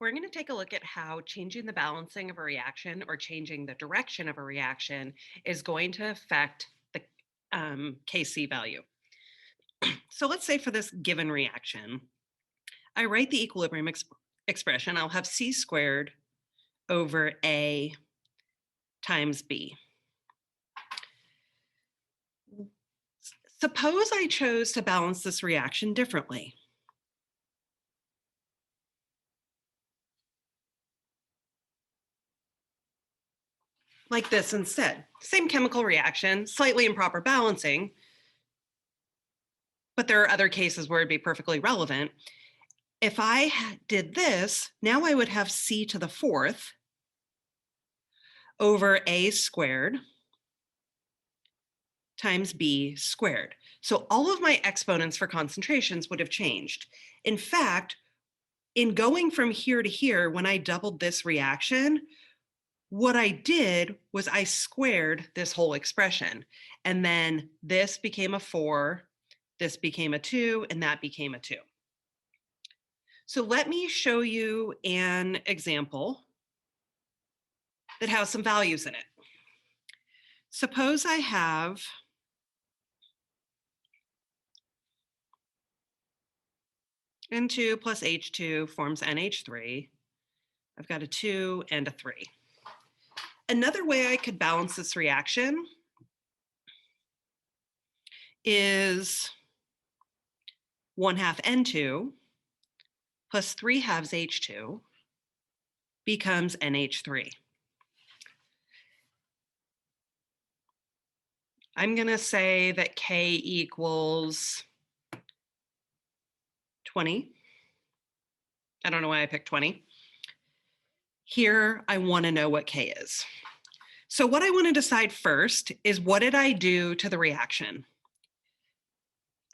We're going to take a look at how changing the balancing of a reaction or changing the direction of a reaction is going to affect the Kc value. So let's say for this given reaction, I write the equilibrium expression. I'll have C squared over A times B. Suppose I chose to balance this reaction differently. Like this instead. Same chemical reaction, slightly improper balancing, but there are other cases where it'd be perfectly relevant. If I did this, now I would have C to the fourth over A squared times B squared. So all of my exponents for concentrations would have changed. In fact, in going from here to here, when I doubled this reaction, what I did was I squared this whole expression. And then this became a 4, this became a 2, and that became a 2. So let me show you an example that has some values in it. Suppose I have N2 plus H2 forms NH3. I've got a 2 and a 3. Another way I could balance this reaction is 1/2 N2 plus 3/2 H2 becomes NH3. I'm going to say that K equals 20. I don't know why I picked 20. Here, I want to know what K is. So what I want to decide first is, what did I do to the reaction?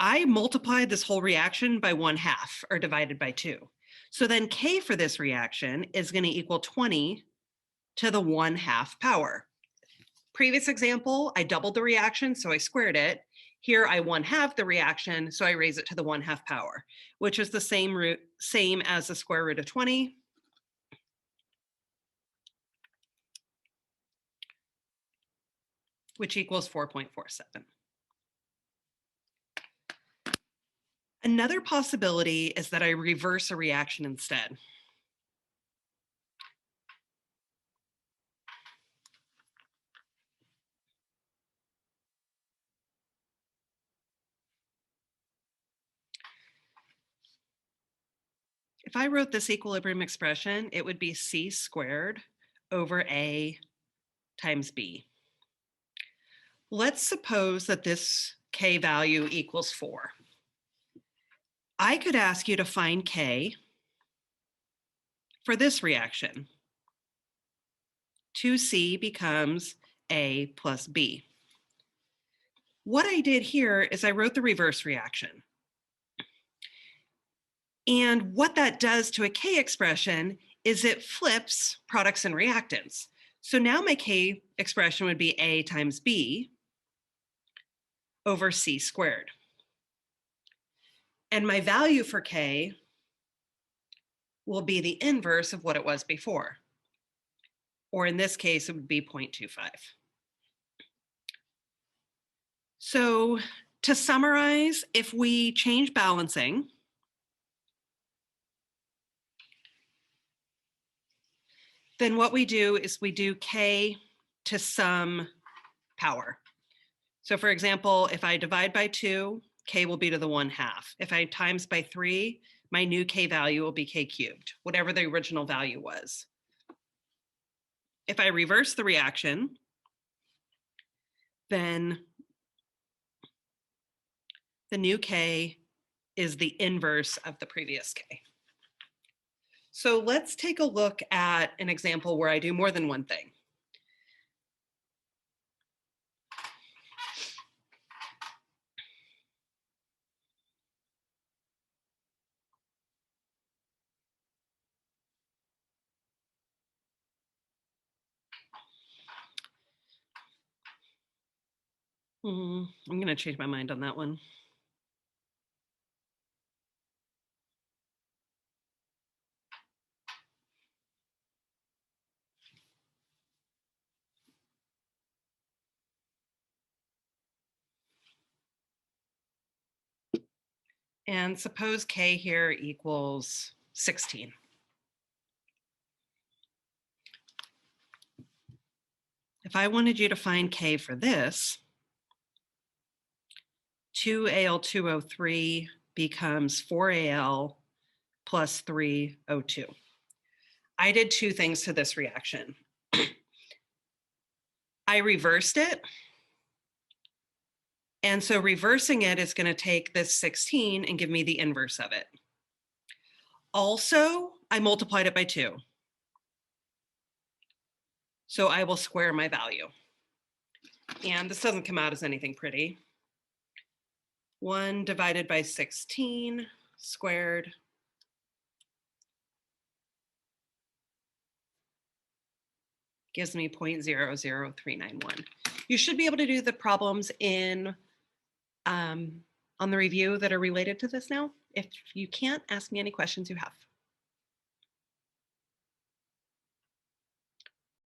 I multiplied this whole reaction by 1/2, or divided by 2. So then K for this reaction is going to equal 20 to the 1/2 power. Previous example, I doubled the reaction, so I squared it. Here I 1/2 the reaction, so I raise it to the 1/2 power, which is the same as the square root of 20. Which equals 4.47. Another possibility is that I reverse a reaction instead. If I wrote this equilibrium expression, it would be C squared over A times B. Let's suppose that this K value equals 4. I could ask you to find K for this reaction. 2C becomes A plus B. What I did here is I wrote the reverse reaction. And what that does to a K expression is it flips products and reactants. So now my K expression would be A times B over C squared. And my value for K will be the inverse of what it was before. Or in this case, it would be 0.25. So to summarize, if we change balancing, then what we do is we do K to some power. So for example, if I divide by 2, K will be to the 1/2. If I times by 3, my new K value will be K cubed, whatever the original value was. If I reverse the reaction, then the new K is the inverse of the previous K. So let's take a look at an example where I do more than one thing. I'm going to change my mind on that one. And suppose K here equals 16. If I wanted you to find K for this, 2Al2O3 becomes 4Al plus 3O2. I did two things to this reaction. I reversed it. And so reversing it is going to take this 16 and give me the inverse of it. Also, I multiplied it by 2. So I will square my value. And this doesn't come out as anything pretty. 1 divided by 16 squared gives me 0.00391. You should be able to do the problems in on the review that are related to this now. If you can't, ask me any questions you have.